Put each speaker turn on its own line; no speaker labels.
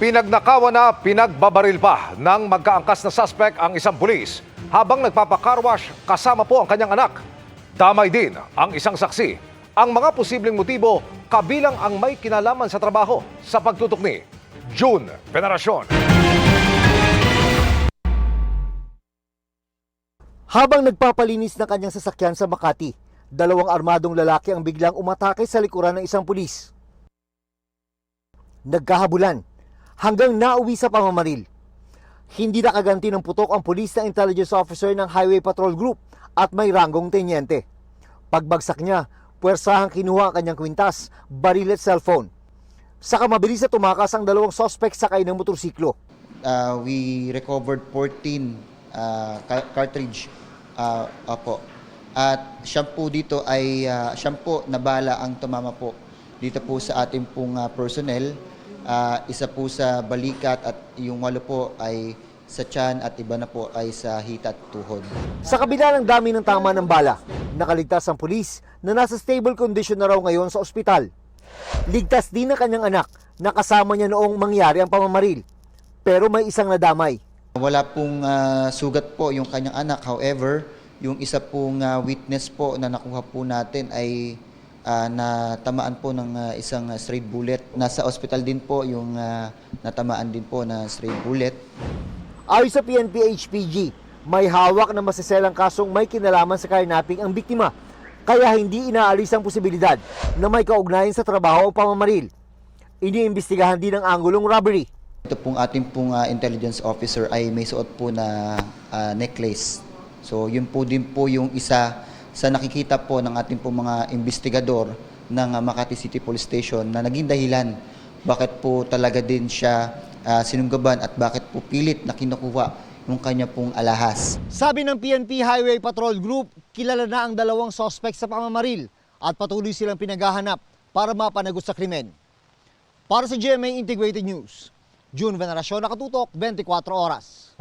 Pinagnakawan na pinagbabaril pa ng magkaangkas na suspect ang isang pulis habang nagpapakarwash kasama po ang kanyang anak. Damay din ang isang saksi. Ang mga posibleng motibo kabilang ang may kinalaman sa trabaho sa pagtutok ni June Veneracion.
Habang nagpapalinis ng kanyang sasakyan sa Makati, dalawang armadong lalaki ang biglang umatake sa likuran ng isang pulis. Nagkahabulan hanggang nauwi sa pamamaril. Hindi nakaganti ng putok ang pulis na intelligence officer ng Highway Patrol Group at may ranggong tenyente. Pagbagsak niya, puwersahang kinuha ang kanyang kwintas, baril at cellphone. Saka mabilis na tumakas ang dalawang suspect sakay ng motorsiklo.
We recovered 14 cartridge po. At siya po dito ay siya po na bala ang tumama po dito po sa ating pong personnel. Isa po sa balikat at yung 8 po ay sa tiyan at iba na po ay sa hita at tuhod.
Sa kabila ng dami ng tama ng bala, nakaligtas ang pulis na nasa stable condition na raw ngayon sa ospital. Ligtas din ang kanyang anak na kasama niya noong mangyari ang pamamaril. Pero may isang nadamay.
Wala pong sugat po yung kanyang anak. However, yung isa pong witness po na nakuha po natin ay natamaan po ng isang straight bullet. Nasa ospital din po yung natamaan din po na straight bullet.
Ayon sa PNP-HPG, may hawak na masiselang kasong may kinalaman sa kidnapping ang biktima. Kaya hindi inaalis ang posibilidad na may kaugnayan sa trabaho o pamamaril. Iniimbestigahan din ang anggulong robbery.
Ito pong ating pong intelligence officer ay may suot po na necklace. So yun po din po yung isa sa nakikita po ng ating pong mga investigador ng Makati City Police Station na naging dahilan bakit po talaga din siya sinunggaban at bakit po pilit na kinukuha yung kanya pong alahas.
Sabi ng PNP Highway Patrol Group, kilala na ang dalawang suspect sa pamamaril at patuloy silang pinaghahanap para mapanagot sa krimen. Para sa GMA Integrated News, June Veneracion, nakatutok 24 oras.